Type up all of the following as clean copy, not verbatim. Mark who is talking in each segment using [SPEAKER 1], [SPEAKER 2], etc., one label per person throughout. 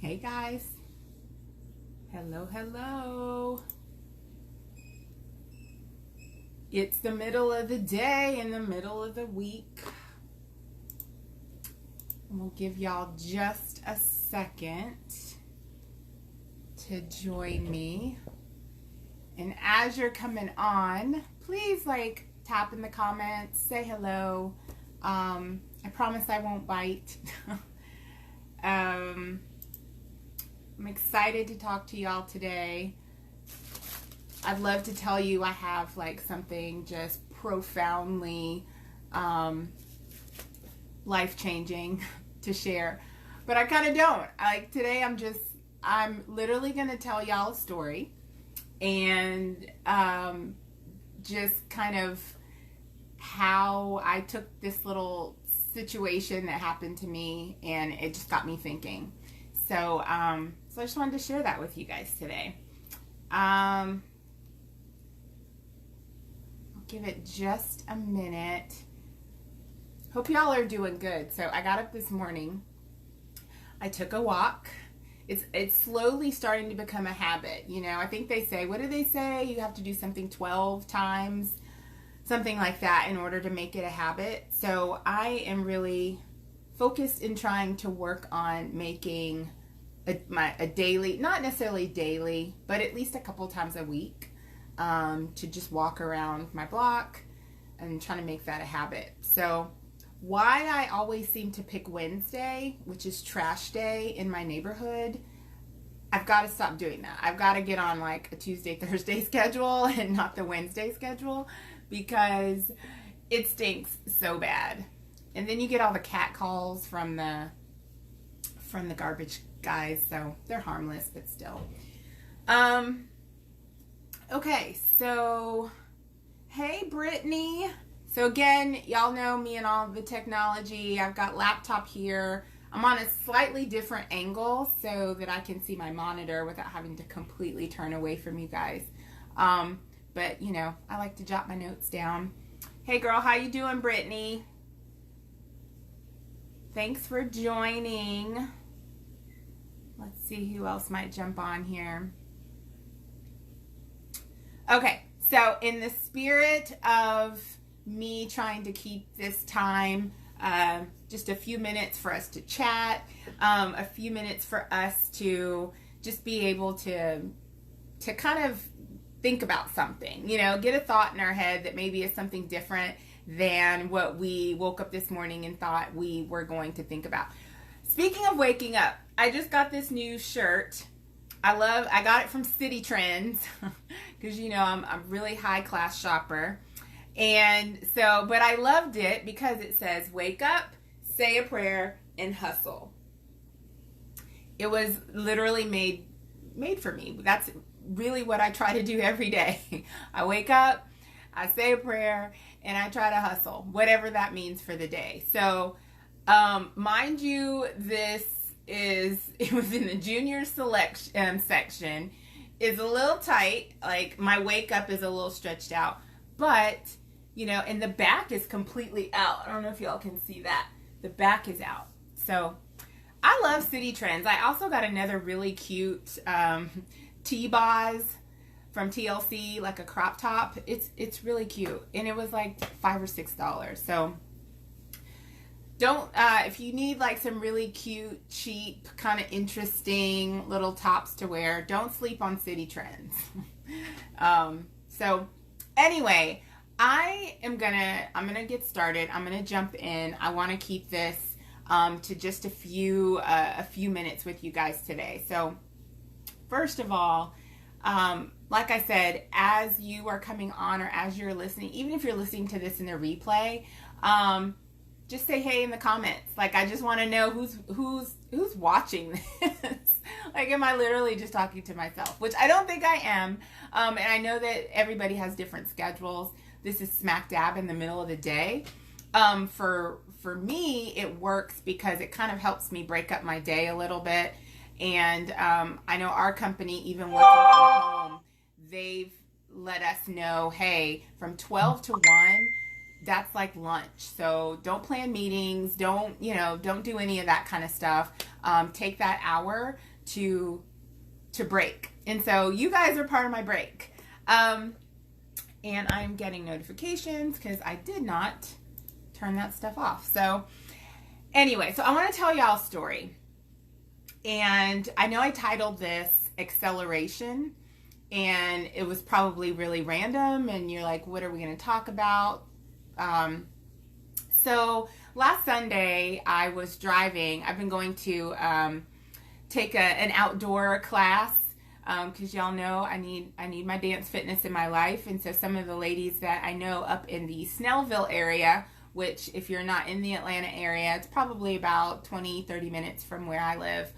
[SPEAKER 1] Hey guys. Hello, hello. It's the middle of the day in the middle of the week. And we'll give y'all just a second to join me. And as you're coming on, please tap in the comments, say hello. I promise I won't bite. I'm excited to talk to y'all today. I'd love to tell you I have something just profoundly life-changing to share, but I kind of don't. Today I'm literally going to tell y'all a story and just kind of how I took this little situation that happened to me and it just got me thinking. So I just wanted to share that with you guys today. I'll give it just a minute. Hope y'all are doing good. So I got up this morning. I took a walk. It's slowly starting to become a habit. You know, I think they say, what do they say? You have to do something 12 times, something like that, in order to make it a habit. So I am really focused in trying to work on making a daily, not necessarily daily, but at least a couple times a week, to just walk around my block and trying to make that a habit. So why I always seem to pick Wednesday, which is trash day in my neighborhood, I've got to stop doing that. I've got to get on a Tuesday, Thursday schedule and not the Wednesday schedule, because it stinks so bad. And then you get all the cat calls from the garbage guys, so they're harmless, but still. Okay, so hey Brittany. So again, y'all know me and all the technology. I've got laptop here. I'm on a slightly different angle so that I can see my monitor without having to completely turn away from you guys. But you know, I like to jot my notes down. Hey girl, how you doing, Brittany? Thanks for joining. Let's see who else might jump on here. Okay, so in the spirit of me trying to keep this time, just a few minutes for us to chat, a few minutes for us to just be able to kind of think about something, you know, get a thought in our head that maybe is something different than what we woke up this morning and thought we were going to think about. Speaking of waking up, I just got this new shirt. I got it from City Trends because, you know, I'm a really high class shopper. And so, but I loved it because it says, wake up, say a prayer, and hustle. It was literally made for me. That's really what I try to do every day. I wake up, I say a prayer, and I try to hustle, whatever that means for the day. So, mind you, it was in the junior selection section. It's a little tight. My wake up is a little stretched out, but you know, and the back is completely out. I don't know if y'all can see that. The back is out. So I love City Trends. I also got another really cute T-Boz from TLC, like a crop top. It's really cute, and it was $5 or $6. So don't if you need some really cute, cheap, kind of interesting little tops to wear, don't sleep on City Trends. So anyway, I'm gonna get started. I'm gonna jump in. I want to keep this to just a few minutes with you guys today. So first of all, like I said, as you are coming on or as you're listening, even if you're listening to this in the replay, just say hey in the comments. I just want to know who's watching this. Am I literally just talking to myself? Which I don't think I am. And I know that everybody has different schedules. This is smack dab in the middle of the day. For me, it works because it kind of helps me break up my day a little bit. And I know our company, even working from home, they've let us know, hey, from 12 to 1, that's lunch. So don't plan meetings. Don't do any of that kind of stuff. Take that hour to break. And so you guys are part of my break. And I'm getting notifications because I did not turn that stuff off. So anyway, so I want to tell y'all a story. And I know I titled this Acceleration, and it was probably really random, and you're like, what are we going to talk about? So last Sunday I was driving. I've been going to take an outdoor class because y'all know I need my dance fitness in my life. And so some of the ladies that I know up in the Snellville area, which if you're not in the Atlanta area, it's probably about 20-30 minutes from where I live.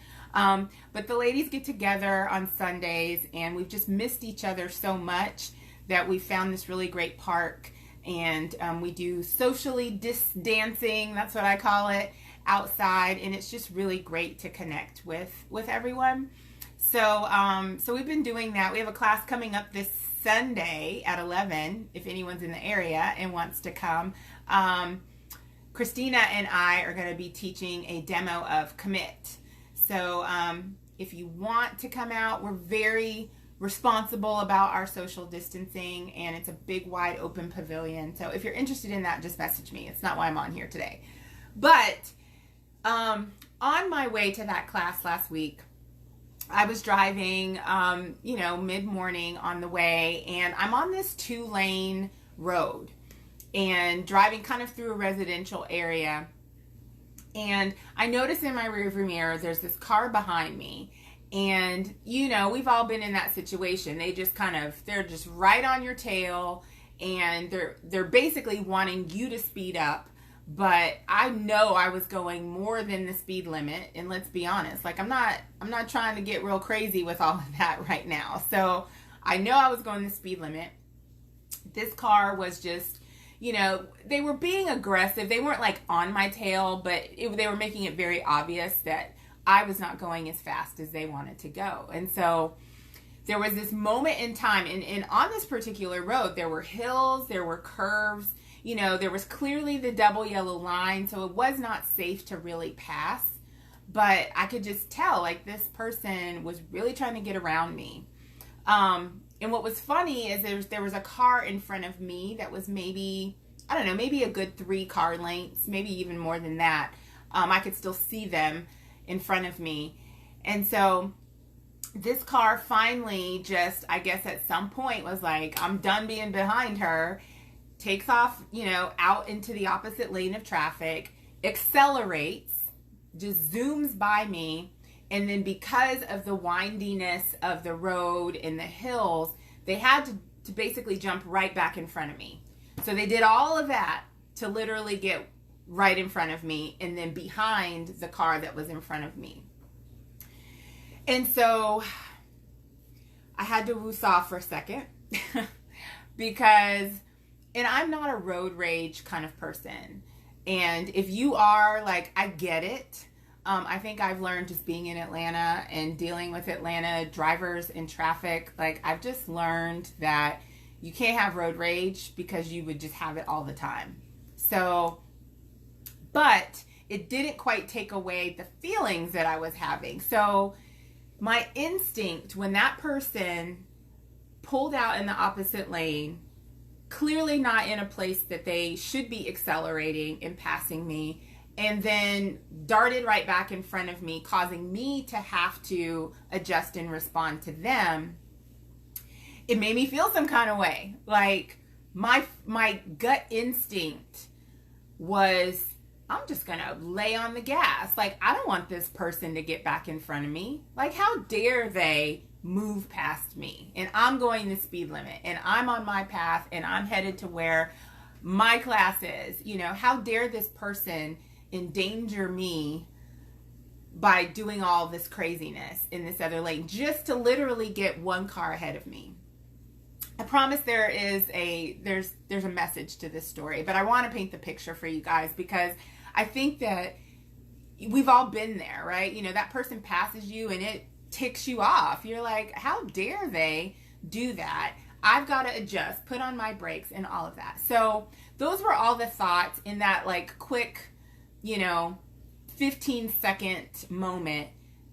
[SPEAKER 1] But the ladies get together on Sundays, and we've just missed each other so much that we found this really great park, and we do socially dancing, that's what I call it, outside, and it's just really great to connect with everyone. So so we've been doing that. We have a class coming up this Sunday at 11 if anyone's in the area and wants to come. Christina and I are going to be teaching a demo of Commit. So if you want to come out, we're very responsible about our social distancing, and it's a big wide open pavilion. So if you're interested in that, just message me. It's not why I'm on here today. But on my way to that class last week, I was driving, mid-morning on the way, and I'm on this 2-lane road and driving kind of through a residential area. And I notice in my rearview mirror, there's this car behind me. And, we've all been in that situation. They're just right on your tail, and they're basically wanting you to speed up. But I know I was going more than the speed limit, and let's be honest, like I'm not trying to get real crazy with all of that right now. So I know I was going the speed limit. This car was just, they were being aggressive. They weren't like on my tail, but they were making it very obvious that I was not going as fast as they wanted to go. And so there was this moment in time, and on this particular road, there were hills, there were curves. There was clearly the double yellow line, so it was not safe to really pass. But I could just tell, like, this person was really trying to get around me. And what was funny is there was a car in front of me that was maybe a good 3 car lengths, maybe even more than that. I could still see them in front of me. And so this car finally just, I guess at some point was like, I'm done being behind her. Takes off, out into the opposite lane of traffic, accelerates, just zooms by me, and then because of the windiness of the road and the hills, they had to basically jump right back in front of me. So they did all of that to literally get right in front of me and then behind the car that was in front of me. And so I had to woos off for a second because... And I'm not a road rage kind of person. And if you are, like, I get it. I think I've learned just being in Atlanta and dealing with Atlanta drivers in traffic. Like, I've just learned that you can't have road rage because you would just have it all the time. So, but it didn't quite take away the feelings that I was having. So my instinct when that person pulled out in the opposite lane, clearly not in a place that they should be accelerating and passing me, and then darted right back in front of me, causing me to have to adjust and respond to them, it made me feel some kind of way. Like my gut instinct was, I'm just gonna lay on the gas. Like, I don't want this person to get back in front of me. Like, how dare they move past me, and I'm going the speed limit, and I'm on my path, and I'm headed to where my class is. How dare this person endanger me by doing all this craziness in this other lane just to literally get one car ahead of me. I promise there's a message to this story, but I want to paint the picture for you guys because I think that we've all been there, right? That person passes you and it ticks you off. You're like, how dare they do that? I've got to adjust, put on my brakes, and all of that. So those were all the thoughts in that, like, quick, 15-second moment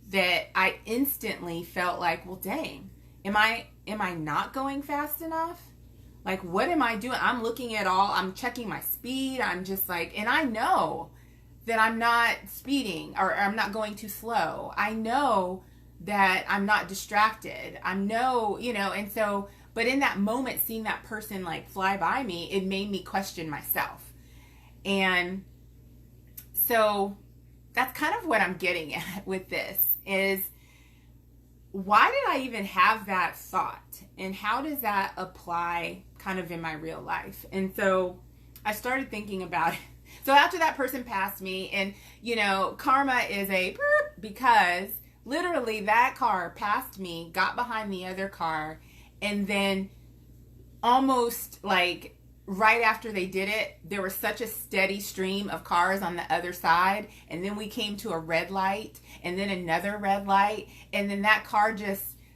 [SPEAKER 1] that I instantly felt like, well, dang, am I not going fast enough? Like, what am I doing? I'm looking at I'm checking my speed. I'm just like, and I know that I'm not speeding, or I'm not going too slow. I know that I'm not distracted. I know, and so, but in that moment, seeing that person like fly by me, it made me question myself. And so that's kind of what I'm getting at with this is, why did I even have that thought? And how does that apply kind of in my real life? And so I started thinking about it. So after that person passed me, and karma is because literally that car passed me, got behind the other car, and then almost like right after they did it, there was such a steady stream of cars on the other side, and then we came to a red light, and then another red light, and then that car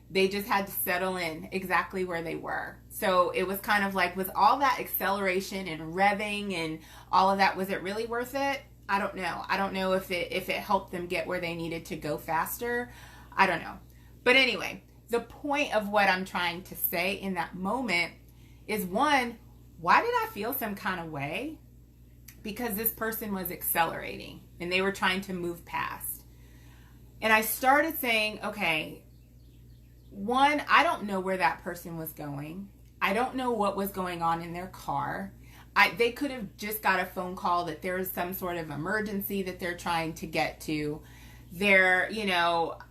[SPEAKER 1] they just had to settle in exactly where they were. So it was kind of like, was all that acceleration and revving and all of that, was it really worth it? I don't know. I don't know if it helped them get where they needed to go faster. I don't know. But anyway, the point of what I'm trying to say in that moment is, one, why did I feel some kind of way? Because this person was accelerating and they were trying to move past. And I started saying, okay, one, I don't know where that person was going. I don't know what was going on in their car. They could have just got a phone call that there's some sort of emergency that they're trying to get to. They're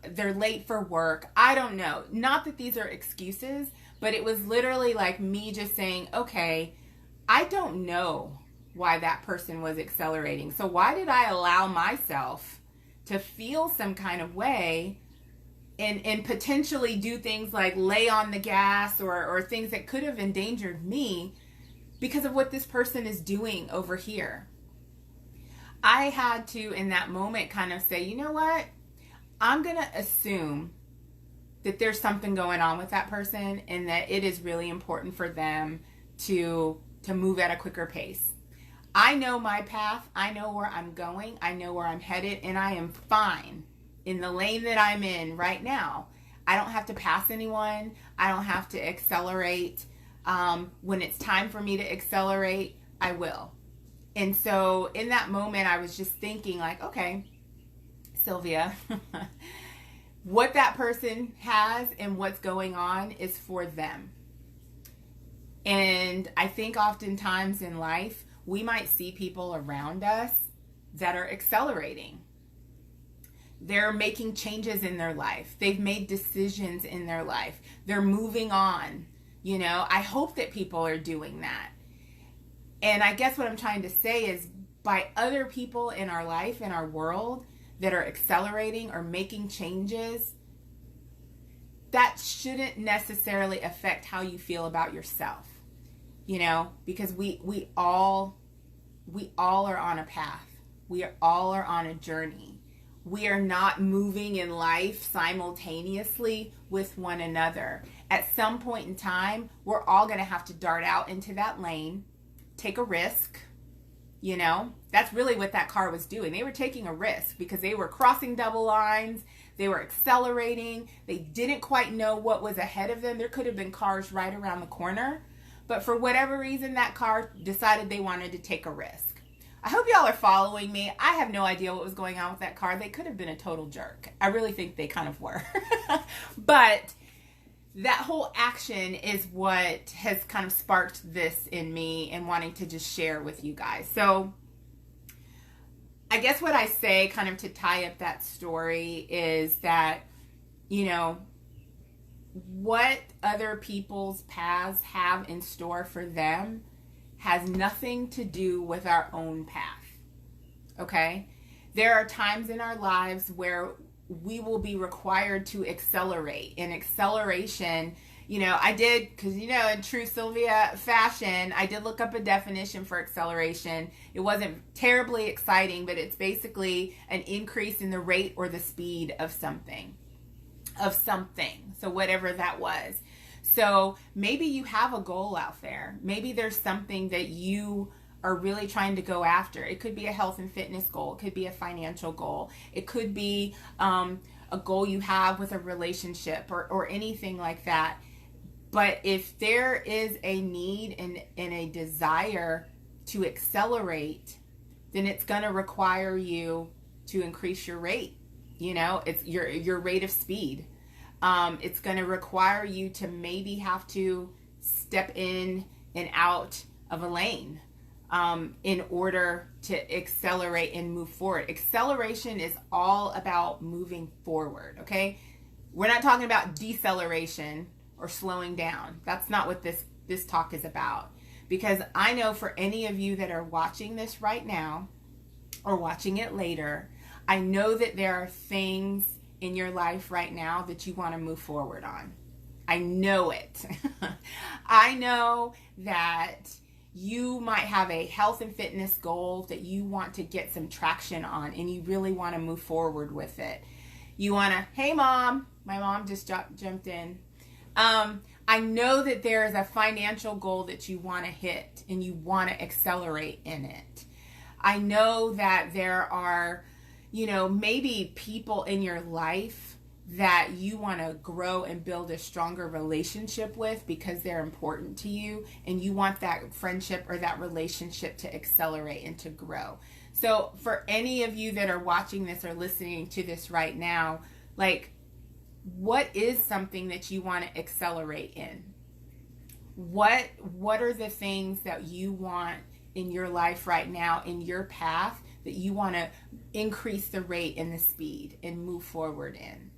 [SPEAKER 1] late for work. I don't know. Not that these are excuses, but it was literally like me just saying, okay, I don't know why that person was accelerating. So why did I allow myself to feel some kind of way and potentially do things like lay on the gas or things that could have endangered me because of what this person is doing over here? I had to, in that moment, kind of say, you know what? I'm going to assume that there's something going on with that person and that it is really important for them to move at a quicker pace. I know my path. I know where I'm going. I know where I'm headed, and I am fine in the lane that I'm in right now. I don't have to pass anyone. I don't have to accelerate. When it's time for me to accelerate, I will. And so in that moment, I was just thinking like, okay, Sylvia, what that person has and what's going on is for them. And I think oftentimes in life, we might see people around us that are accelerating. They're making changes in their life. They've made decisions in their life. They're moving on. I hope that people are doing that. And I guess what I'm trying to say is, by other people in our life, in our world, that are accelerating or making changes, that shouldn't necessarily affect how you feel about yourself. Because we all are on a path. We all are on a journey. We are not moving in life simultaneously with one another. At some point in time, we're all going to have to dart out into that lane, take a risk. That's really what that car was doing. They were taking a risk because they were crossing double lines. They were accelerating. They didn't quite know what was ahead of them. There could have been cars right around the corner. But for whatever reason, that car decided they wanted to take a risk. I hope y'all are following me. I have no idea what was going on with that car. They could have been a total jerk. I really think they kind of were. But that whole action is what has kind of sparked this in me and wanting to just share with you guys. So I guess what I say kind of to tie up that story is that, what other people's paths have in store for them has nothing to do with our own path. Okay? There are times in our lives where we will be required to accelerate. And acceleration, I did, because, in true Sylvia fashion, I did look up a definition for acceleration. It wasn't terribly exciting, but it's basically an increase in the rate or the speed of something. So whatever that was. So maybe you have a goal out there. Maybe there's something that you are really trying to go after. It could be a health and fitness goal. It could be a financial goal. It could be a goal you have with a relationship or anything like that. But if there is a need and a desire to accelerate, then it's going to require you to increase your rate. You know, it's your rate of speed. It's going to require you to maybe have to step in and out of a lane in order to accelerate and move forward. Acceleration is all about moving forward, okay? We're not talking about deceleration or slowing down. That's not what this talk is about. Because I know for any of you that are watching this right now or watching it later, I know that there are things in your life right now that you want to move forward on. I know it. I know that you might have a health and fitness goal that you want to get some traction on and you really want to move forward with it. You want to, hey mom, my mom just jumped in. I know that there is a financial goal that you want to hit and you want to accelerate in it. I know that there are, maybe people in your life that you want to grow and build a stronger relationship with because they're important to you and you want that friendship or that relationship to accelerate and to grow. So for any of you that are watching this or listening to this right now, like, what is something that you want to accelerate in? What are the things that you want in your life right now, in your path, that you want to increase the rate and the speed and move forward in?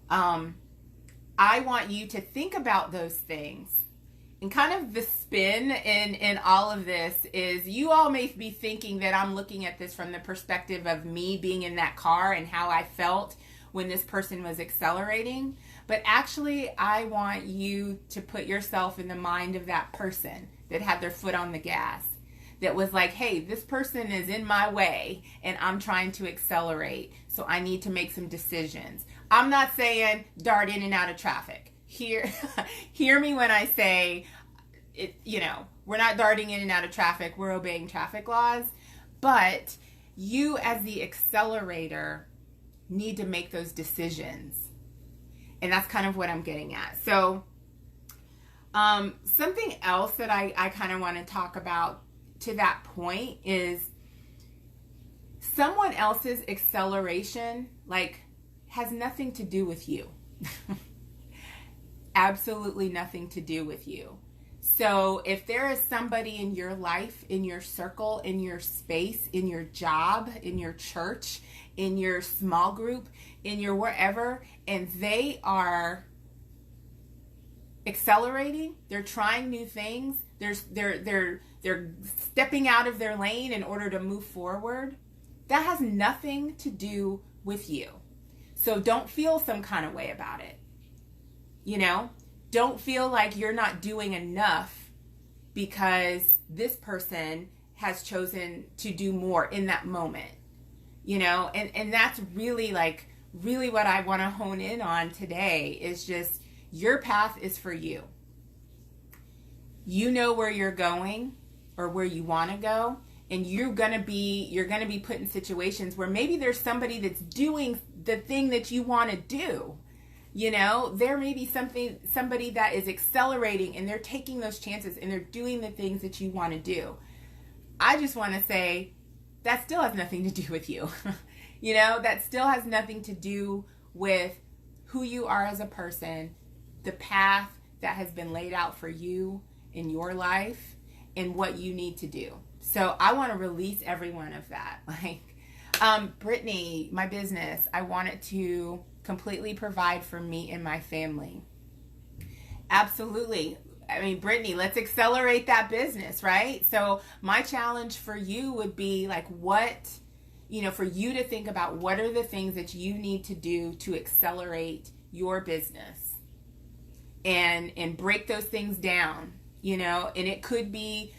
[SPEAKER 1] I want you to think about those things. And kind of the spin in all of this is, you all may be thinking that I'm looking at this from the perspective of me being in that car and how I felt when this person was accelerating. But actually, I want you to put yourself in the mind of that person that had their foot on the gas, that was like, hey, this person is in my way and I'm trying to accelerate, so I need to make some decisions. I'm not saying dart in and out of traffic. Hear me when I say, we're not darting in and out of traffic. We're obeying traffic laws. But you as the accelerator need to make those decisions. And that's kind of what I'm getting at. So something else that I kind of want to talk about to that point is someone else's acceleration, has nothing to do with you. Absolutely nothing to do with you. So if there is somebody in your life, in your circle, in your space, in your job, in your church, in your small group, in your wherever, and they are accelerating, they're trying new things, they're stepping out of their lane in order to move forward, that has nothing to do with you. So don't feel some kind of way about it. Don't feel like you're not doing enough because this person has chosen to do more in that moment. And that's really what I want to hone in on today is just, your path is for you. You know where you're going or where you want to go, and you're going to be put in situations where maybe there's somebody that's doing the thing that you want to do. There may be somebody that is accelerating and they're taking those chances and they're doing the things that you want to do. I just want to say that still has nothing to do with you. That still has nothing to do with who you are as a person, the path that has been laid out for you in your life, and what you need to do. So I want to release everyone of that. Brittany, my business, I want it to completely provide for me and my family. Absolutely. I mean, Brittany, let's accelerate that business, right? So my challenge for you would be for you to think about what are the things that you need to do to accelerate your business and break those things down, and it could be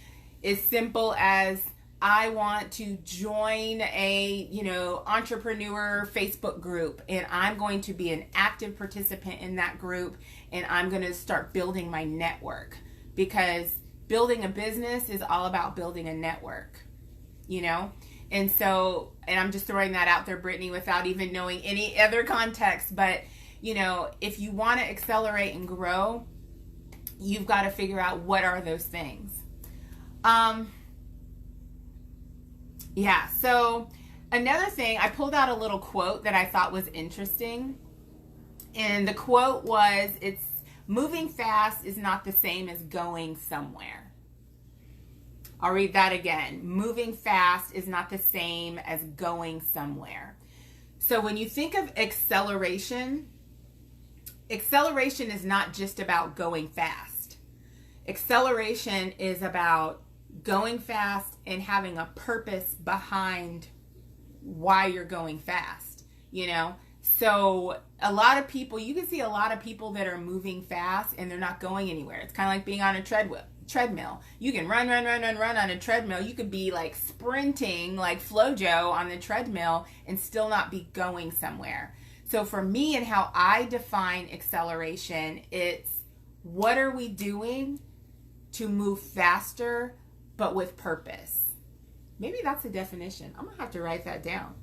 [SPEAKER 1] as simple as, I want to join a, entrepreneur Facebook group, and I'm going to be an active participant in that group, and I'm going to start building my network, because building a business is all about building a network. And so, and I'm just throwing that out there, Brittany, without even knowing any other context. But, you know, if you want to accelerate and grow, you've got to figure out what are those things. Yeah, so another thing, I pulled out a little quote that I thought was interesting. And the quote was, it's moving fast is not the same as going somewhere. I'll read that again. Moving fast is not the same as going somewhere. So when you think of acceleration, acceleration is not just about going fast. Acceleration is about going fast and having a purpose behind why you're going fast, you know? So a lot of people, you can see a lot of people that are moving fast and they're not going anywhere. It's kind of like being on a treadmill. You can run on a treadmill. You could be like sprinting like FloJo on the treadmill and still not be going somewhere. So for me and how I define acceleration, it's what are we doing to move faster but with purpose? Maybe that's a definition. I'm gonna have to write that down.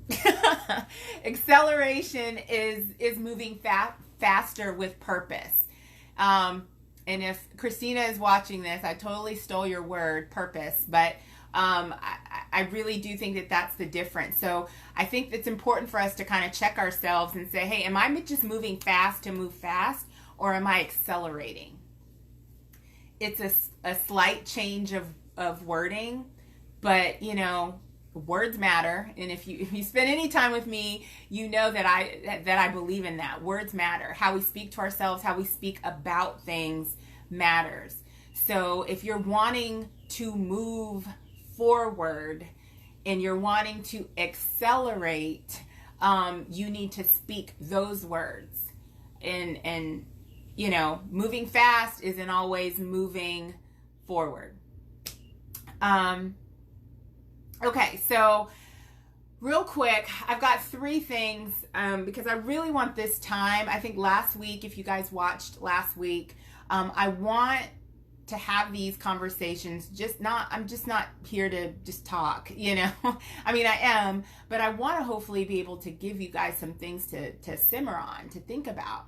[SPEAKER 1] Acceleration is moving faster with purpose. And if Christina is watching this, I totally stole your word, purpose, but I really do think that that's the difference. So I think it's important for us to kind of check ourselves and say, hey, am I just moving fast to move fast, or am I accelerating? It's a slight change of wording, but you know, words matter. And if you spend any time with me, you know that I believe in that. Words matter. How we speak to ourselves, how we speak about things matters. So if you're wanting to move forward and you're wanting to accelerate, you need to speak those words. And you know, moving fast isn't always moving forward. Okay, so real quick, I've got 3 things because I really want this time. I think last week, if you guys watched last week, I want to have these conversations. I'm just not here to just talk, you know. I mean, I am, but I want to hopefully be able to give you guys some things to simmer on, to think about.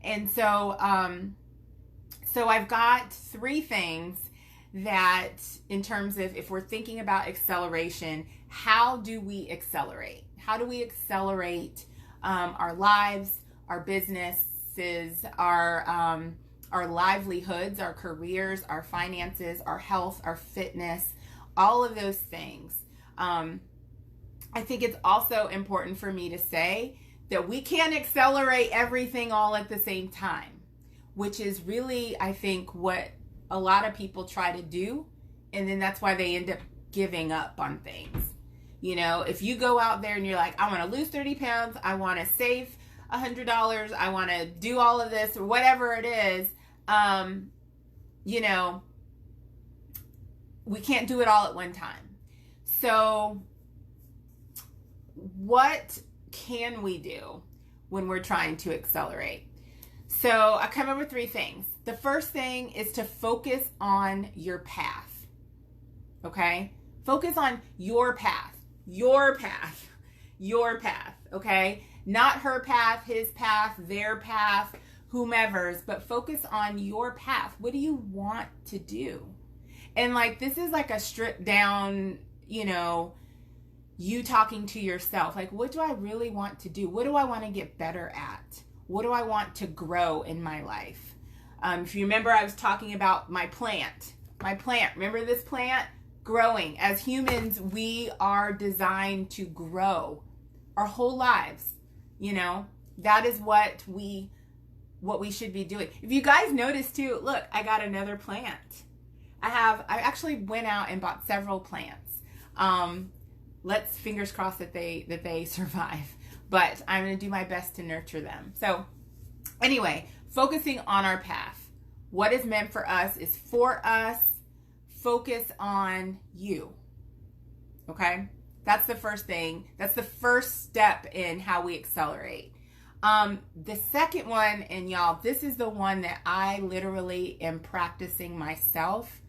[SPEAKER 1] And so, so I've got 3 things that, in terms of if we're thinking about acceleration, how do we accelerate? How do we accelerate our lives, our businesses, our livelihoods, our careers, our finances, our health, our fitness, all of those things? I think it's also important for me to say that we can't accelerate everything all at the same time, which is really, I think, what a lot of people try to do, and then that's why they end up giving up on things. You know, if you go out there and you're like, I want to lose 30 pounds, I want to save $100, I want to do all of this, or whatever it is, you know, we can't do it all at one time. So what can we do when we're trying to accelerate? So I come up with 3 things. The first thing is to focus on your path. Okay? Focus on your path. Your path. Your path. Okay? Not her path, his path, their path, whomever's, but focus on your path. What do you want to do? And like, this is like a stripped down, you know, you talking to yourself. Like, what do I really want to do? What do I want to get better at? What do I want to grow in my life? If you remember, I was talking about my plant. Remember this plant? Growing. As humans, we are designed to grow our whole lives. You know, that is what we should be doing. If you guys notice too, look, I got another plant. I actually went out and bought several plants. Let's fingers crossed that they survive. But I'm going to do my best to nurture them. So anyway, focusing on our path. What is meant for us is for us. Focus on you. Okay? That's the first thing. That's the first step in how we accelerate. The second one, and y'all, this is the one that I literally am practicing myself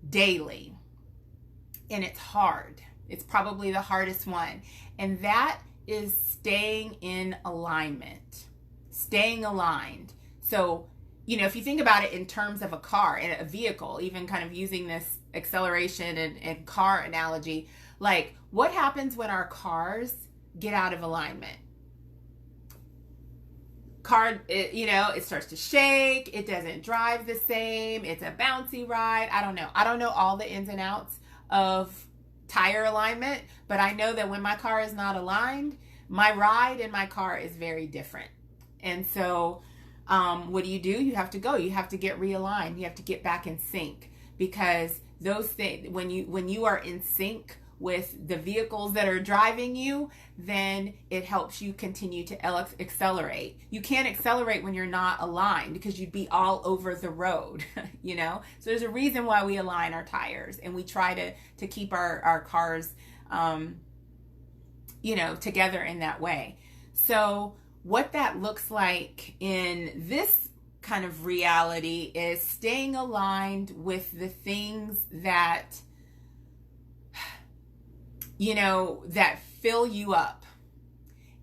[SPEAKER 1] daily. And it's hard. It's probably the hardest one. And that is staying in alignment, staying aligned. So, if you think about it in terms of a car and a vehicle, even kind of using this acceleration and car analogy, like what happens when our cars get out of alignment? It starts to shake. It doesn't drive the same. It's a bouncy ride. I don't know all the ins and outs of tire alignment, but I know that when my car is not aligned, my ride in my car is very different. And so what do? You have to go. You have to get realigned. You have to get back in sync, because those things, when you are in sync with the vehicles that are driving you, then it helps you continue to accelerate. You can't accelerate when you're not aligned, because you'd be all over the road, So there's a reason why we align our tires, and we try to keep our cars, together in that way. So what that looks like in this kind of reality is staying aligned with the things that that fill you up,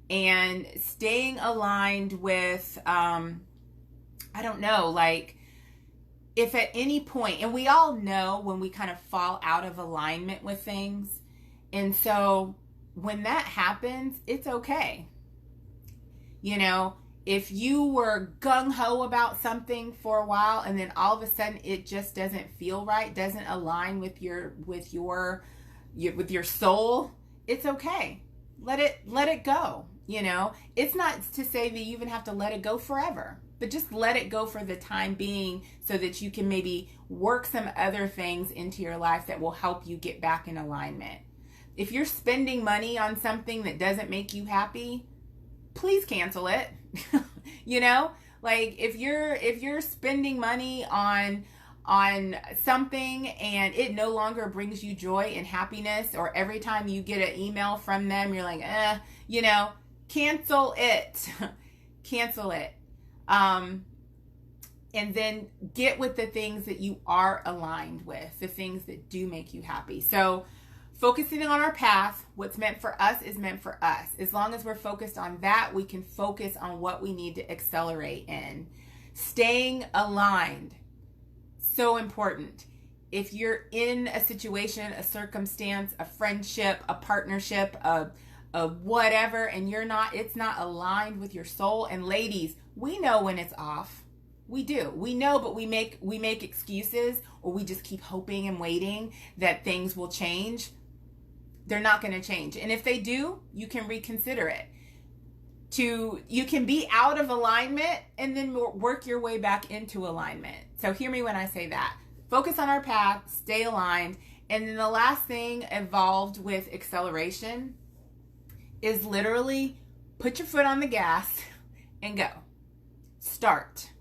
[SPEAKER 1] and staying aligned with, if at any point, and we all know when we kind of fall out of alignment with things. And so when that happens, it's okay. If you were gung-ho about something for a while, and then all of a sudden it just doesn't feel right, doesn't align with your soul, it's okay. Let it go. It's not to say that you even have to let it go forever, but just let it go for the time being, so that you can maybe work some other things into your life that will help you get back in alignment. If you're spending money on something that doesn't make you happy, please cancel it. Like if you're spending money on something and it no longer brings you joy and happiness, or every time you get an email from them you're like, cancel it. Cancel it. And then get with the things that you are aligned with, the things that do make you happy. So focusing on our path, what's meant for us is meant for us. As long as we're focused on that, we can focus on what we need to accelerate in. Staying aligned, so important. If you're in a situation, a circumstance, a friendship, a partnership, a whatever, and it's not aligned with your soul. And ladies, we know when it's off. We do. We know, but we make excuses, or we just keep hoping and waiting that things will change. They're not going to change. And if they do, you can reconsider it. You can be out of alignment and then work your way back into alignment. So hear me when I say that. Focus on our path, stay aligned. And then the last thing involved with acceleration is literally put your foot on the gas and go. Start.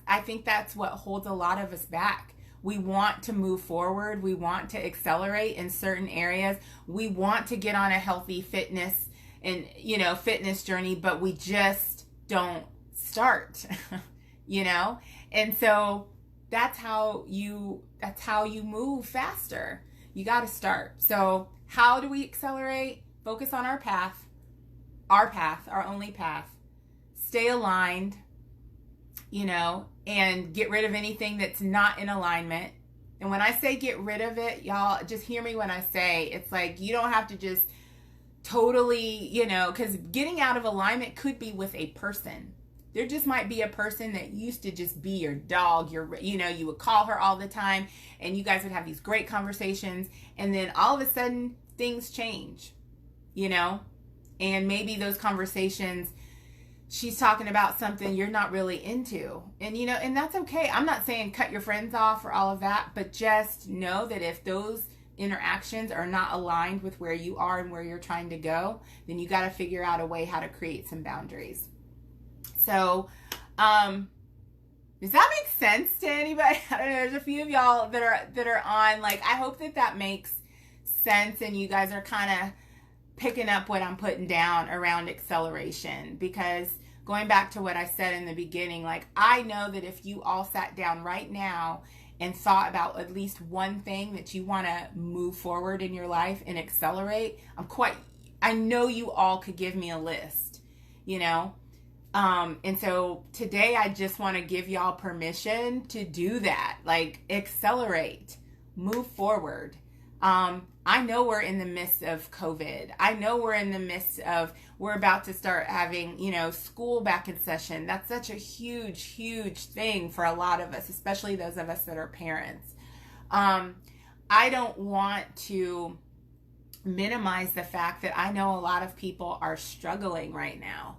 [SPEAKER 1] I think that's what holds a lot of us back. We want to move forward. We want to accelerate in certain areas. We want to get on a healthy fitness journey, but we just don't start, And so that's how you move faster. You got to start. So how do we accelerate? Focus on our path, our only path. Stay aligned, and get rid of anything that's not in alignment. And when I say get rid of it, y'all, just hear me when I say, it's like, you don't have to just totally, because getting out of alignment could be with a person. There just might be a person that used to just be your dog. You would call her all the time and you guys would have these great conversations. And then all of a sudden things change, and maybe those conversations, she's talking about something you're not really into. And that's okay. I'm not saying cut your friends off or all of that, but just know that if those interactions are not aligned with where you are and where you're trying to go, then you got to figure out a way how to create some boundaries. So, does that make sense to anybody? I don't know. There's a few of y'all that are on, like, I hope that makes sense and you guys are kind of picking up what I'm putting down around acceleration, because going back to what I said in the beginning, like, I know that if you all sat down right now and thought about at least one thing that you want to move forward in your life and accelerate, I know you all could give me a list, you know? And so today I just want to give y'all permission to do that. Like, accelerate, move forward. I know we're in the midst of COVID. I know we're about to start having, school back in session. That's such a huge, huge thing for a lot of us, especially those of us that are parents. I don't want to minimize the fact that I know a lot of people are struggling right now.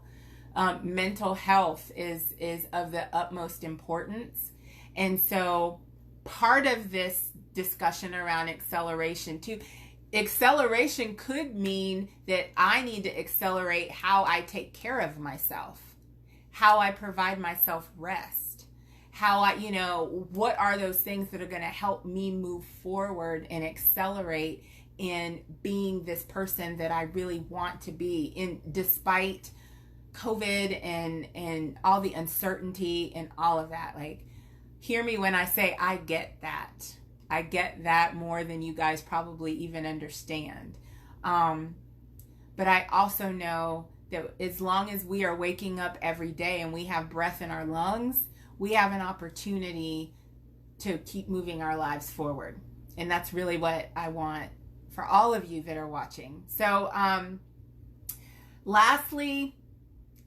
[SPEAKER 1] Mental health is of the utmost importance. And so part of this discussion around acceleration too, acceleration could mean that I need to accelerate how I take care of myself, how I provide myself rest, how what are those things that are going to help me move forward and accelerate in being this person that I really want to be, despite COVID and all the uncertainty and all of that. Like, hear me when I say I get that. I get that more than you guys probably even understand. But I also know that as long as we are waking up every day and we have breath in our lungs, we have an opportunity to keep moving our lives forward. And that's really what I want for all of you that are watching. So, lastly,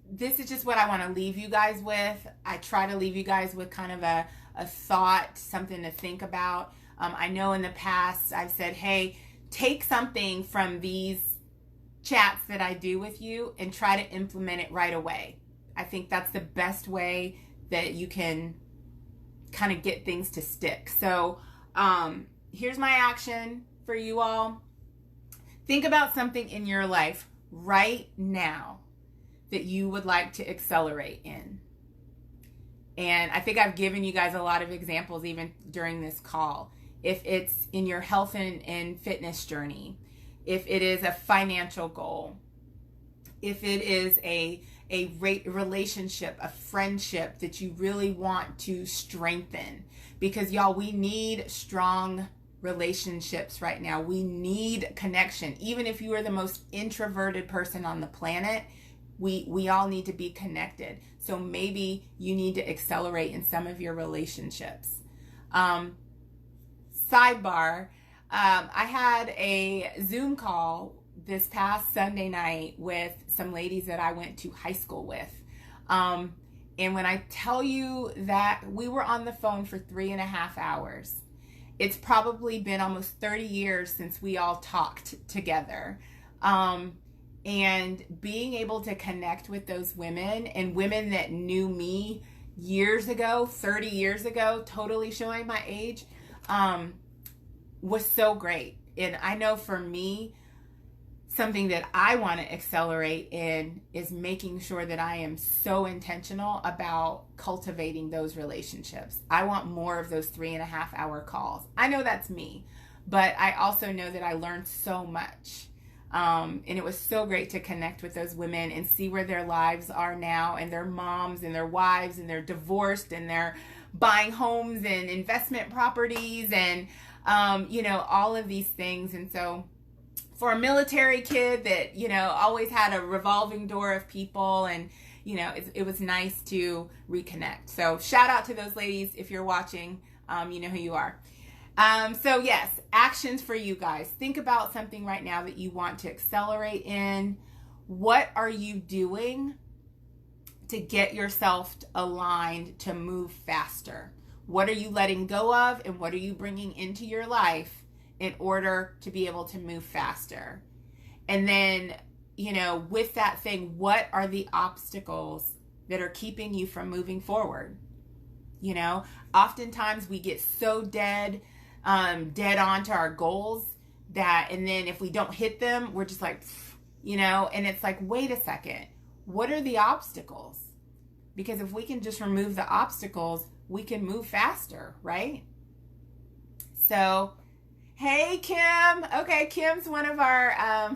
[SPEAKER 1] this is just what I want to leave you guys with. I try to leave you guys with kind of a thought, something to think about. I know in the past I've said, hey, take something from these chats that I do with you and try to implement it right away. I think that's the best way that you can kind of get things to stick. So here's my action for you all. Think about something in your life right now that you would like to accelerate in. And I think I've given you guys a lot of examples even during this call. If it's in your health and fitness journey, if it is a financial goal, if it is a relationship, a friendship that you really want to strengthen. Because y'all, we need strong relationships right now. We need connection. Even if you are the most introverted person on the planet, we all need to be connected. So maybe you need to accelerate in some of your relationships. Sidebar, I had a Zoom call this past Sunday night with some ladies that I went to high school with. And when I tell you that we were on the phone for 3.5 hours, it's probably been almost 30 years since we all talked together. And being able to connect with those women and women that knew me years ago, 30 years ago, totally showing my age, was so great. And I know for me, something that I want to accelerate in is making sure that I am so intentional about cultivating those relationships. I want more of those 3.5 hour calls. I know that's me, but I also know that I learned so much. And it was so great to connect with those women and see where their lives are now, and their moms and their wives, and they're divorced and they're buying homes and investment properties and, all of these things. And so for a military kid that, always had a revolving door of people, and, it was nice to reconnect. So shout out to those ladies. If you're watching, you know who you are. So yes, actions for you guys. Think about something right now that you want to accelerate in. What are you doing to get yourself aligned to move faster? What are you letting go of, and what are you bringing into your life in order to be able to move faster? And then, with that thing, what are the obstacles that are keeping you from moving forward? Oftentimes we get so dead on to our goals and then if we don't hit them, we're just like, and it's like, wait a second, what are the obstacles? Because if we can just remove the obstacles, we can move faster, right? So, hey, Kim. Okay, Kim's one of our,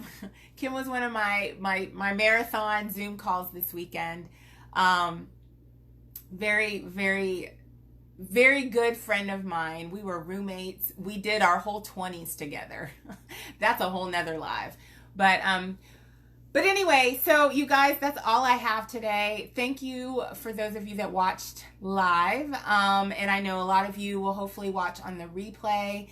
[SPEAKER 1] Kim was one of my marathon Zoom calls this weekend. Very, very very good friend of mine. We were roommates. We did our whole 20s together. That's a whole nother live. But anyway, so you guys, that's all I have today. Thank you for those of you that watched live. And I know a lot of you will hopefully watch on the replay.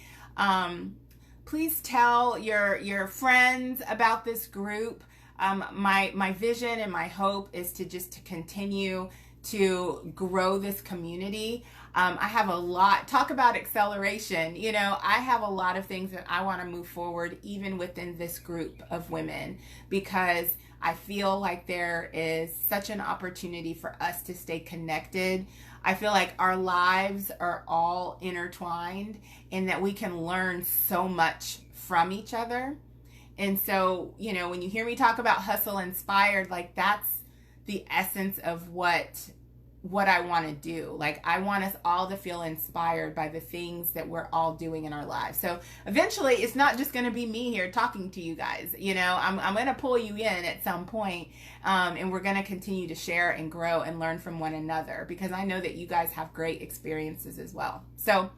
[SPEAKER 1] Please tell your friends about this group. My vision and my hope is to continue to grow this community. I have a lot, talk about acceleration. You know, I have a lot of things that I want to move forward even within this group of women, because I feel like there is such an opportunity for us to stay connected. I feel like our lives are all intertwined and that we can learn so much from each other. And so, you know, when you hear me talk about Hustle Inspired, like that's the essence of what I want to do. Like, I want us all to feel inspired by the things that we're all doing in our lives. So eventually it's not just going to be me here talking to you guys. You know, I'm going to pull you in at some point, and we're going to continue to share and grow and learn from one another, because I know that you guys have great experiences as well. So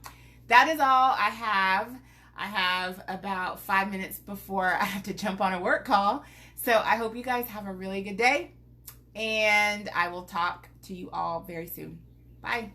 [SPEAKER 1] that is all I have. I have about 5 minutes before I have to jump on a work call. So I hope you guys have a really good day, and I will talk to you all very soon. Bye.